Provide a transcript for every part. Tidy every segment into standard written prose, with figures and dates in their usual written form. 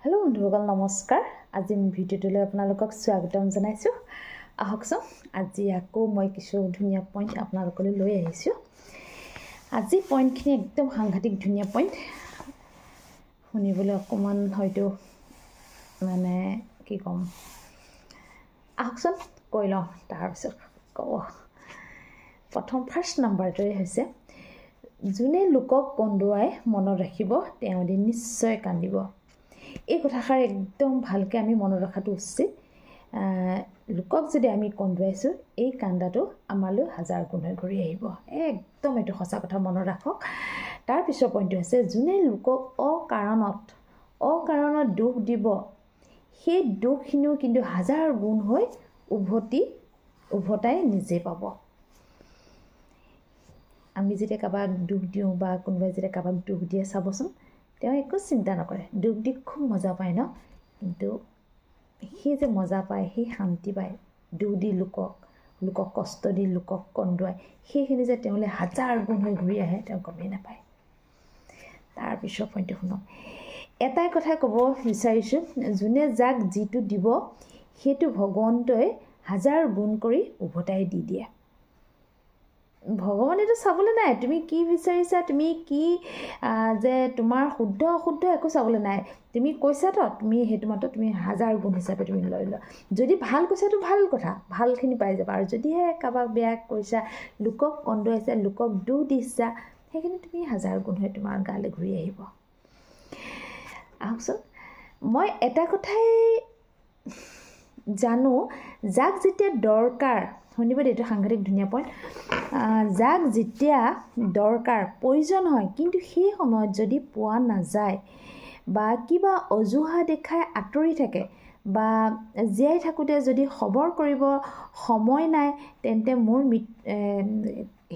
Hello बंधुসকল नमस्कार। আজি ভিডিঅ'টোলৈ আপোনালোকক স্বাগতম জনাইছো। আহকচোন আজি আকৌ মই কিছু ধুনীয়া পইণ্ট আপোনালোকলৈ লৈ আহিছো। আজি পইণ্টখিনি একদম সাংঘাতিক ধুনীয়া পইণ্ট, শুনিবলৈ অকমান হয়তো মানে কি কম, আহকচোন কৈ লওঁ তাৰপিছত ক'ব। প্ৰথম ফাৰ্ষ্ট নাম্বাৰটোৱে হৈছে, যোনে লোকক কন্দুৱাই মনত ৰাখিব তেওঁ এদিন নিশ্চয় কান্দিব। এই কথাষাৰ একদম ভালকৈ আমি মনত ৰখাটো উচিত। লোকক যদি আমি কন্দুৱাইছোঁ, এই কান্দাটো আমালৈ হাজাৰ গুণ হৈ ঘূৰি আহিব। একদম এইটো সঁচা কথা মনত ৰাখক। তাৰপিছৰ পইণ্টটো হৈছে, যোনে লোকক অকাৰণত দুখ দিব, সেই দুখখিনিও কিন্তু হাজাৰ গুণ হৈ উভতাই নিজে পাব। আমি যেতিয়া কাৰোবাক দুখ দিওঁ বা কোনোবাই যেতিয়া কাৰোবাক দুখ দিয়ে, চাবচোন তেওঁ একো চিন্তা নকৰে, দুখ দি খুব মজা পায় ন। কিন্তু সেই যে মজা পায়, সেই শান্তি পায়, দুখ দি লোকক কষ্ট দি লোকক কন্দুৱাই, সেইখিনি যে তেওঁলৈ হাজাৰ গুণ হৈ ঘূৰি আহে, তেওঁ গমেই নাপায়। তাৰপিছৰ পইণ্টটো শুনক। এটাই কথা ক'ব বিচাৰিছোঁ, যোনে যাক যিটো দিব সেইটো ভগৱন্তই হাজাৰ গুণ কৰি উভতাই দি দিয়ে। ভগৱানেতো চাবলৈ নাই তুমি কি বিচাৰিছা, তুমি কি যে তোমাৰ শুদ্ধ অশুদ্ধ একো চাবলৈ নাই। তুমি কৈছাতো, তুমি সেইটো মাত্ৰ তুমি হাজাৰ গুণ হিচাপে তুমি লৈ লোৱা। যদি ভাল কৈছাতো ভাল কথা, ভালখিনি পাই যাবা। আৰু যদিহে কাৰোবাক বেয়া কৈছা, লোকক কন্দুৱাইছা, লোকক দুখ দিছা, সেইখিনি তুমি হাজাৰ গুণ হৈ তোমাৰ গালৈ ঘূৰি আহিব। আহকচোন, মই এটা কথাই জানো, যাক যেতিয়া দৰকাৰ, শুনিব দেই, এইটো সাংঘাতিক ধুনীয়া পইণ্ট। যাক যেতিয়া দৰকাৰ প্ৰয়োজন হয়, কিন্তু সেই সময়ত যদি পোৱা নাযায় বা কিবা অজুহাত দেখাই আঁতৰি থাকে, বা জীয়াই থাকোঁতে যদি খবৰ কৰিব সময় নাই, তেন্তে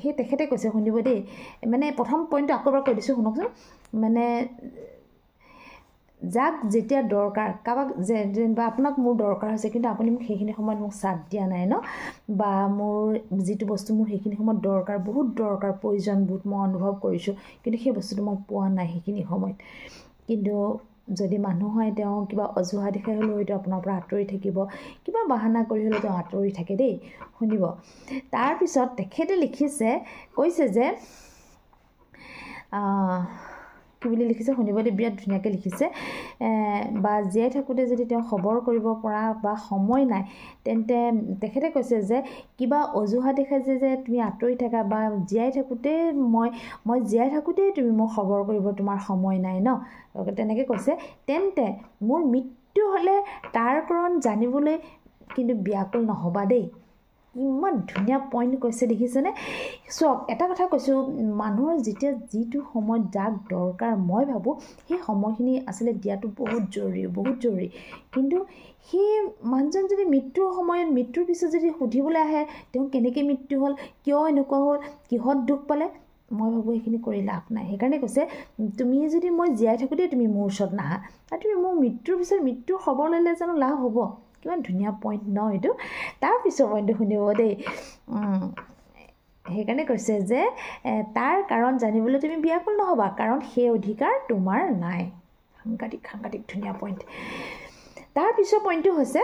সেই তেখেতে কৈছে, শুনিব দেই, মানে প্ৰথম পইণ্টটো আকৌ এবাৰ কৈ দিছোঁ, শুনকচোন। মানে যাক যেতিয়া দৰকাৰ, কাৰোবাক যেনিবা আপোনাক মোৰ দৰকাৰ হৈছে, কিন্তু আপুনি মোক সেইখিনি সময়ত মোক চাথ দিয়া নাই ন, বা মোৰ যিটো বস্তু মোৰ সেইখিনি সময়ত দৰকাৰ, বহুত দৰকাৰ, প্ৰয়োজন বহুত মই অনুভৱ কৰিছোঁ, কিন্তু সেই বস্তুটো মই পোৱা নাই সেইখিনি সময়ত। কিন্তু যদি মানুহ হয়, তেওঁ কিবা অজুহাত দেখাই হ'লেও হয়তো আপোনাৰ পৰা আঁতৰি থাকিব, কিবা বাহানা কৰি হ'লেও তেওঁ আঁতৰি থাকে দেই, শুনিব। তাৰপিছত তেখেতে কৈছে যে কি বুলি লিখিছে শুনিবলৈ বিৰাট ধুনীয়াকৈ লিখিছে। বা জীয়াই থাকোঁতে যদি তেওঁ খবৰ কৰিব পৰা বা সময় নাই, তেন্তে তেখেতে কৈছে যে কিবা অজুহাত দেখাইছে যে তুমি আঁতৰি থাকা, বা জীয়াই থাকোঁতে মই জীয়াই থাকোঁতেই তুমি মোক খবৰ কৰিব তোমাৰ সময় নাই ন, তেনেকৈ কৈছে। তেন্তে মোৰ মৃত্যু হ'লে তাৰ কাৰণ জানিবলৈ কিন্তু ব্যাকুল নহ'বা দেই। ইমান ধুনীয়া পইণ্ট কৈছে, দেখিছেনে? চাওক, এটা কথা কৈছোঁ, মানুহৰ যেতিয়া যিটো সময়ত যাক দৰকাৰ, মই ভাবোঁ সেই সময়খিনি আচলতে দিয়াটো বহুত জৰুৰী। কিন্তু সেই মানুহজন যদি মৃত্যুৰ পিছত যদি সুধিবলৈ আহে, তেওঁ কেনেকৈ মৃত্যু হ'ল, কিয় এনেকুৱা হ'ল, কিহত দুখ পালে, মই ভাবোঁ সেইখিনি কৰি লাভ নাই। সেইকাৰণে কৈছে, তুমি যদি মই জীয়াই থাকোঁতেই তুমি মোৰ ওচৰত নাহা, আৰু তুমি মোৰ মৃত্যুৰ পিছত মৃত্যুৰ খবৰ ল'লে জানো লাভ হ'ব? কিমান ধুনীয়া পইণ্ট ন এইটো। তাৰপিছৰ পইণ্টটো শুনিব দেই। সেইকাৰণে কৈছে যে তাৰ কাৰণ জানিবলৈ তুমি ব্যাকুল নহ'বা, কাৰণ সেই অধিকাৰ তোমাৰ নাই। সাংঘাতিক ধুনীয়া পইণ্ট। তাৰপিছৰ পইণ্টটো হৈছে,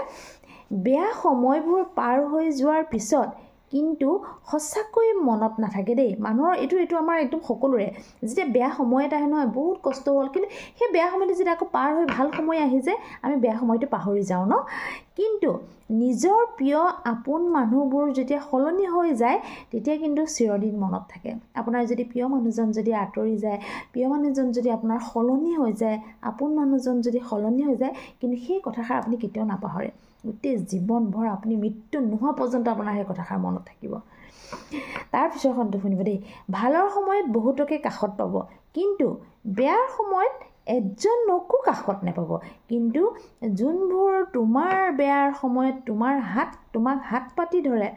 বেয়া সময়বোৰ পাৰ হৈ যোৱাৰ পিছত কিন্তু সঁচাকৈ মনত নাথাকে দেই মানুহৰ। এইটো আমাৰ একদম সকলোৰে, যেতিয়া বেয়া সময় এটা আহে নহয়, বহুত কষ্ট হ'ল, কিন্তু সেই বেয়া সময়টো যেতিয়া আকৌ পাৰ হৈ ভাল সময় আহি যায়, আমি বেয়া সময়টো পাহৰি যাওঁ ন। কিন্তু নিজৰ প্ৰিয় আপোন মানুহবোৰ যেতিয়া সলনি হৈ যায়, তেতিয়া কিন্তু চিৰদিন মনত থাকে। আপোনাৰ যদি প্ৰিয় মানুহজন যদি আঁতৰি যায়, প্ৰিয় মানুহজন যদি আপোনাৰ সলনি হৈ যায়, আপোন মানুহজন যদি সলনি হৈ যায়, কিন্তু সেই কথাষাৰ আপুনি কেতিয়াও নাপাহৰে। গোটেই জীৱনভৰ আপুনি মৃত্যু নোহোৱা পৰ্যন্ত আপোনাৰ সেই কথাষাৰ মনত থাকিব। তাৰপিছৰ খণ্ডটো শুনিব দেই। ভালৰ সময়ত বহুতকে কাষত পাব, কিন্তু বেয়াৰ সময়ত এজনকো কাষত নাপাব। কিন্তু যোনবোৰ তোমাৰ বেয়াৰ সময়ত তোমাক হাত পাতি ধৰে,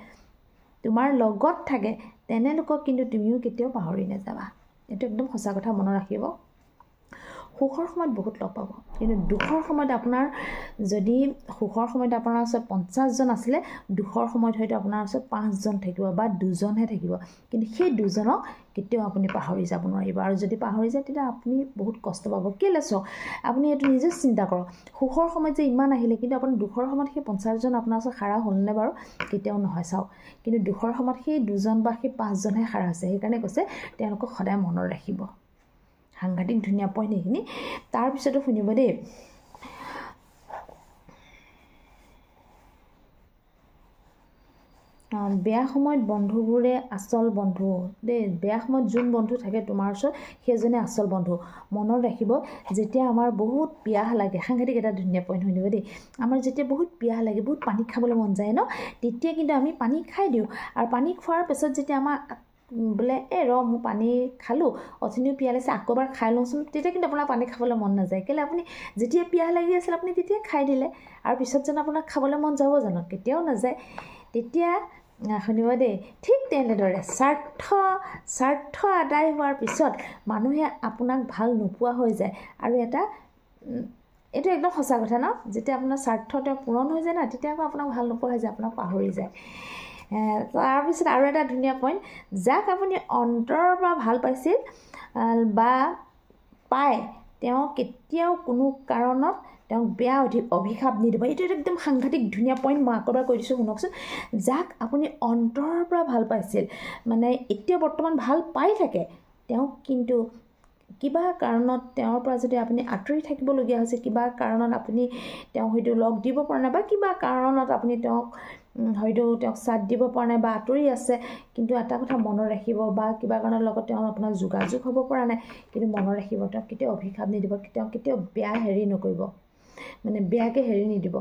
তোমাৰ লগত থাকে, তেনেলোকক কিন্তু তুমিও কেতিয়াও পাহৰি নাযাবা। এইটো একদম সঁচা কথা মনত ৰাখিব। সুখৰ সময়ত বহুত লগ পাব কিন্তু দুখৰ সময়ত আপোনাৰ যদি সুখৰ সময়ত আপোনাৰ ওচৰত 50 জন আছিলে দুখৰ সময়ত হয়তো আপোনাৰ ওচৰত 5 জন থাকিব বা 2 জনহে থাকিব কিন্তু সেই 2 জনক কেতিয়াও আপুনি পাহৰি যাব নোৱাৰিব আৰু যদি পাহৰি যায় তেতিয়া আপুনি বহুত কষ্ট পাব কেলে চাওক আপুনি এইটো নিজে চিন্তা কৰক সুখৰ সময়ত যে ইমান আহিলে কিন্তু আপুনি দুখৰ সময়ত সেই 50 জন আপোনাৰ ওচৰত খাৰা হ'লনে বাৰু কেতিয়াও নহয় চাওক কিন্তু দুখৰ সময়ত সেই 2 জন বা সেই 5 জনহে খাৰা হৈছে সেইকাৰণে কৈছে তেওঁলোকক সদায় মনত ৰাখিব সাংঘাতিক ধুনীয়া পইণ্ট এইখিনি তাৰপিছতো শুনিব দেই বেয়া সময়ত বন্ধুবোৰে আচল বন্ধু দেই বেয়া সময়ত যোন বন্ধু থাকে তোমাৰ ওচৰত সেইজনে আচল বন্ধু মনত ৰাখিব যেতিয়া আমাৰ বহুত পিয়াহ লাগে সাংঘাতিক এটা ধুনীয়া পইণ্ট শুনিব দেই আমাৰ যেতিয়া বহুত পিয়াহ লাগে বহুত পানী খাবলৈ মন যায় ন তেতিয়া কিন্তু আমি পানী খাই দিওঁ আৰু পানী খোৱাৰ পিছত যেতিয়া আমাৰ বোলে মই পানী খালোঁ অথনিও পিয়াহ লাগিছে আকৌ এবাৰ খাই লওঁচোন তেতিয়া কিন্তু আপোনাৰ পানী খাবলৈ মন নাযায় কেলে আপুনি যেতিয়া পিয়াহ লাগি আছিল আপুনি তেতিয়া খাই দিলে আৰু পিছত যেন আপোনাক খাবলৈ মন যাব জানো কেতিয়াও নাযায় তেতিয়া শুনিব দেই ঠিক তেনেদৰে স্বাৰ্থ আদায় হোৱাৰ পিছত মানুহে আপোনাক ভাল নোপোৱা হৈ যায় আৰু এইটো একদম সঁচা কথা ন যেতিয়া আপোনাৰ স্বাৰ্থ পূৰণ হৈ যায় না তেতিয়া আকৌ আপোনাক ভাল নোপোৱা হৈ যায় আপোনাক পাহৰি যায় তাৰপিছত আৰু এটা ধুনীয়া পইণ্ট যাক আপুনি অন্তৰৰ পৰা ভাল পাইছিল বা পায় তেওঁ কেতিয়াও কোনো কাৰণত তেওঁক বেয়া অভিশাপ নিদিব এইটো একদম সাংঘাতিক ধুনীয়া পইণ্ট মই আকৌ এবাৰ কৈ দিছোঁ শুনকচোন যাক আপুনি অন্তৰৰ পৰা ভাল পাইছিল মানে এতিয়া বৰ্তমান ভাল পাই থাকে তেওঁক কিন্তু কিবা কাৰণত তেওঁৰ পৰা যদি আপুনি আঁতৰি থাকিবলগীয়া হৈছে কিবা কাৰণত আপুনি তেওঁক হয়তো লগ দিব পৰা নাই বা কিবা কাৰণত আপুনি তেওঁক চাথ দিব পৰা নাই বা আঁতৰি আছে কিন্তু এটা কথা মনত ৰাখিব বা কিবা কাৰণত লগত তেওঁ আপোনাৰ যোগাযোগ হ'ব পৰা নাই কিন্তু মনত ৰাখিব তেওঁক কেতিয়াও অভিশাপ নিদিব তেওঁ কেতিয়াও বেয়া নকৰিব মানে বেয়াকৈ নিদিব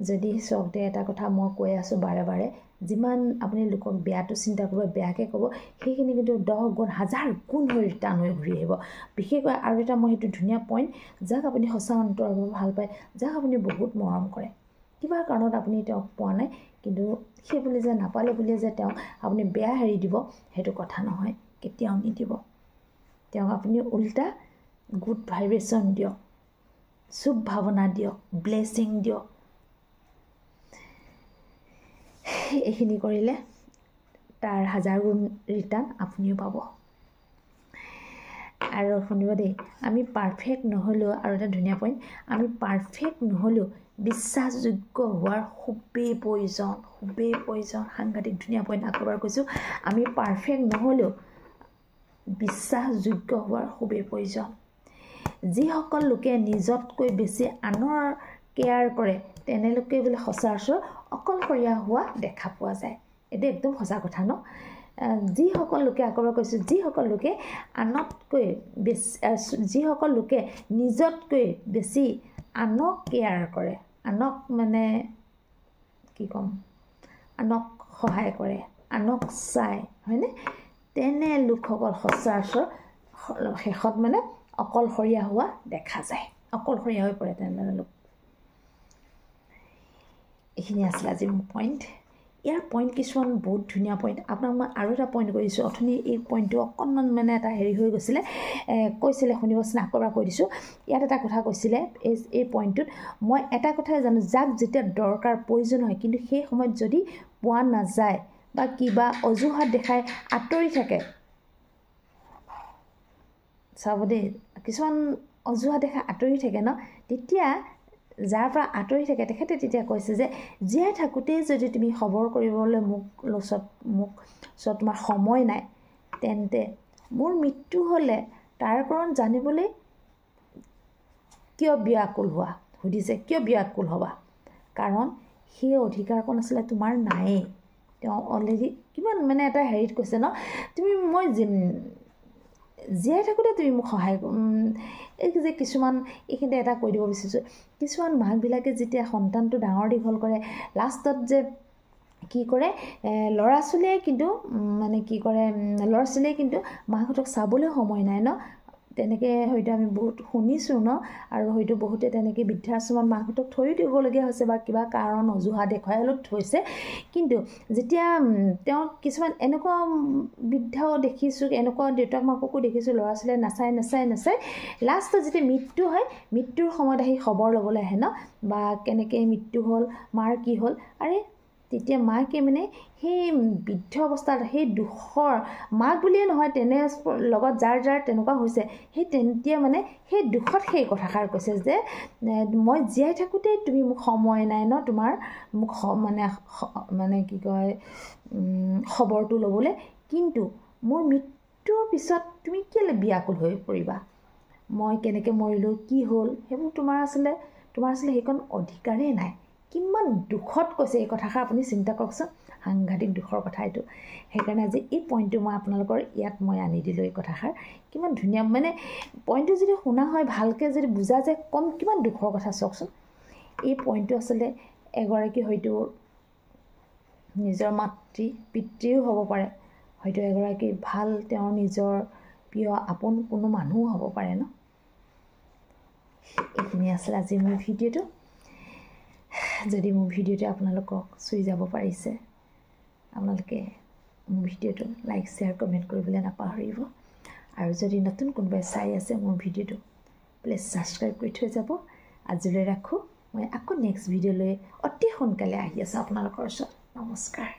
যদি চাওক দে এটা কথা মই কৈ আছোঁ বাৰে বাৰে যিমান আপুনি লোকক বেয়াটো চিন্তা কৰিব বেয়াকৈ ক'ব সেইখিনি কিন্তু 10 গুণ 1000 গুণ হৈ ৰিটাৰ্ণ হৈ ঘূৰি আহিব বিশেষকৈ আৰু এটা মই সেইটো ধুনীয়া পইণ্ট যাক আপুনি সঁচা অন্তৰৰ পৰা ভাল পায় যাক আপুনি বহুত মৰম কৰে কিবা কাৰণত আপুনি তেওঁক পোৱা নাই কিন্তু সেই বুলি যে নাপালে বুলি যে তেওঁক আপুনি বেয়া দিব সেইটো কথা নহয় কেতিয়াও নিদিব তেওঁক আপুনি উল্টা গুড ভাইব্ৰেশ্যন দিয়ক শুভ ভাৱনা দিয়ক ব্লেছিং দিয়ক এইখিনি কৰিলে তাৰ 1000 গুণ ৰিটাৰ্ণ আপুনিও পাব আৰু শুনিব দেই আমি পাৰফেক্ট নহ'লেও আৰু এটা ধুনীয়া পইণ্ট আমি পাৰফেক্ট নহ'লেও বিশ্বাসযোগ্য হোৱাৰ খুবেই প্ৰয়োজন সাংঘাতিক ধুনীয়া পইণ্ট আকৌ এবাৰ কৈছোঁ আমি পাৰফেক্ট নহ'লেও বিশ্বাসযোগ্য হোৱাৰ খুবেই প্ৰয়োজন যিসকল লোকে নিজতকৈ বেছি আনৰ কেয়াৰ কৰে তেনেলোকে বোলে সচৰাচৰ অকলশৰীয়া হোৱা দেখা পোৱা যায় এইটো একদম সঁচা কথা ন যিসকল লোকে আকৌ এবাৰ কৈছোঁ যিসকল লোকে আনতকৈ বেছি যিসকল লোকে নিজতকৈ বেছি আনক কেয়াৰ কৰে আনক মানে কি ক'ম আনক সহায় কৰে আনক চায় হয়নে তেনে লোকসকল সচৰাচৰ শেষত মানে অকলশৰীয়া হোৱা দেখা যায় অকলশৰীয়া হৈ পৰে তেনে লোক এইখিনি আছিলে আজি মোৰ পইণ্ট ইয়াৰ পইণ্ট কিছুমান বহুত ধুনীয়া পইণ্ট আপোনাক মই আৰু এটা পইণ্ট কৈ দিছোঁ অথনি এই পইণ্টটো অকণমান মানে এটা হৈ গৈছিলে কৈছিলে শুনিবচোন আকৌ এবাৰ কৈ দিছোঁ ইয়াত এটা কথা কৈছিলে এই পইণ্টটোত মই এটা কথাই জানো যাক যেতিয়া দৰকাৰ প্ৰয়োজন হয় কিন্তু সেই সময়ত যদি পোৱা নাযায় বা কিবা অজুহাত দেখাই আঁতৰি থাকে চাব দেই কিছুমান অজুহাত দেখাই আঁতৰি থাকে ন তেতিয়া যাৰ পৰা আঁতৰি থাকে তেখেতে তেতিয়া কৈছে যে জীয়াই থাকোঁতেই যদি তুমি খবৰ কৰিবলৈ মোক তোমাৰ সময় নাই তেন্তে মোৰ মৃত্যু হ'লে তাৰ কাৰণ জানিবলৈ কিয় ব্যাকুল হোৱা সুধিছে কিয় ব্যাকুল হ'বা কাৰণ সেই অধিকাৰকণ আছিলে তোমাৰ নায়েই তেওঁ অলৰেডি কিমান মানে এটা কৈছে ন তুমি মই জীয়াই থাকোঁতে তুমি মোক সহায় এই যে কিছুমান এইখিনিতে এটা কৈ দিব বিচাৰিছোঁ কিছুমান মাকবিলাকে যেতিয়া সন্তানটো ডাঙৰ দীঘল কৰে লাষ্টত যে কি কৰে ল'ৰা ছোৱালীয়ে কিন্তু মানে কি কৰে ল'ৰা ছোৱালীয়ে কিন্তু মাকহঁতক চাবলৈ সময় নাই ন তেনেকৈ হয়তো আমি বহুত শুনিছোঁ ন আৰু হয়তো বহুতে তেনেকৈ বৃদ্ধাশ্ৰমত মাকহঁতক থৈও দিবলগীয়া হৈছে বা কিবা কাৰণ অজুহাত দেখুৱাই হ'লেও থৈছে কিন্তু যেতিয়া তেওঁ কিছুমান এনেকুৱা বৃদ্ধাও দেখিছোঁ এনেকুৱা দেউতাক মাককো দেখিছোঁ ল'ৰা ছোৱালীয়ে নাচাই লাষ্টত যেতিয়া মৃত্যু হয় মৃত্যুৰ সময়ত আহি খবৰ ল'বলৈ আহে ন বা কেনেকৈ মৃত্যু হ'ল মাৰ কি হ'ল আৰে তেতিয়া মাকে মানে সেই বৃদ্ধ অৱস্থাত সেই দুখৰ মাক বুলিয়ে নহয় তেনে লগত যাৰ তেনেকুৱা হৈছে সেই তেতিয়া মানে সেই দুখত সেই কথাষাৰ কৈছে যে মই জীয়াই থাকোঁতে তুমি মোক সময় নাই ন তোমাৰ মোক মানে কি কয় খবৰটো ল'বলৈ কিন্তু মোৰ মৃত্যুৰ পিছত তুমি কেলৈ ব্যাকুল হৈ পৰিবা মই কেনেকৈ মৰিলোঁ কি হ'ল সেইবোৰ তোমাৰ আচলতে সেইকণ অধিকাৰেই নাই কিমান দুখত কৈছে এই কথাষাৰ আপুনি চিন্তা কৰকচোন সাংঘাতিক দুখৰ কথা এইটো সেইকাৰণে আজি এই পইণ্টটো মই আপোনালোকৰ ইয়াত মই আনি দিলোঁ এই কথাষাৰ কিমান ধুনীয়া মানে পইণ্টটো যদি শুনা হয় ভালকৈ যদি বুজা যায় কিমান দুখৰ কথা চাওকচোন এই পইণ্টটো আচলতে এগৰাকী হয়তো নিজৰ মাতৃ পিতৃও হ'ব পাৰে হয়তো এগৰাকী ভাল তেওঁৰ নিজৰ প্ৰিয় আপোন কোনো মানুহো হ'ব পাৰে ন এইখিনি আছিলে আজি মোৰ ভিডিঅ'টো যদি মোৰ ভিডিঅ'টো আপোনালোকক চুই যাব পাৰিছে আপোনালোকে মোৰ ভিডিঅ'টো লাইক শ্বেয়াৰ কমেণ্ট কৰিবলৈ নাপাহৰিব আৰু যদি নতুন কোনোবাই চাই আছে মোৰ ভিডিঅ'টো প্লিজ ছাবস্ক্ৰাইব কৰি থৈ যাব আজিলৈ ৰাখোঁ মই আকৌ নেক্সট ভিডিঅ'লৈ অতি সোনকালে আহি আছোঁ আপোনালোকৰ ওচৰত নমস্কাৰ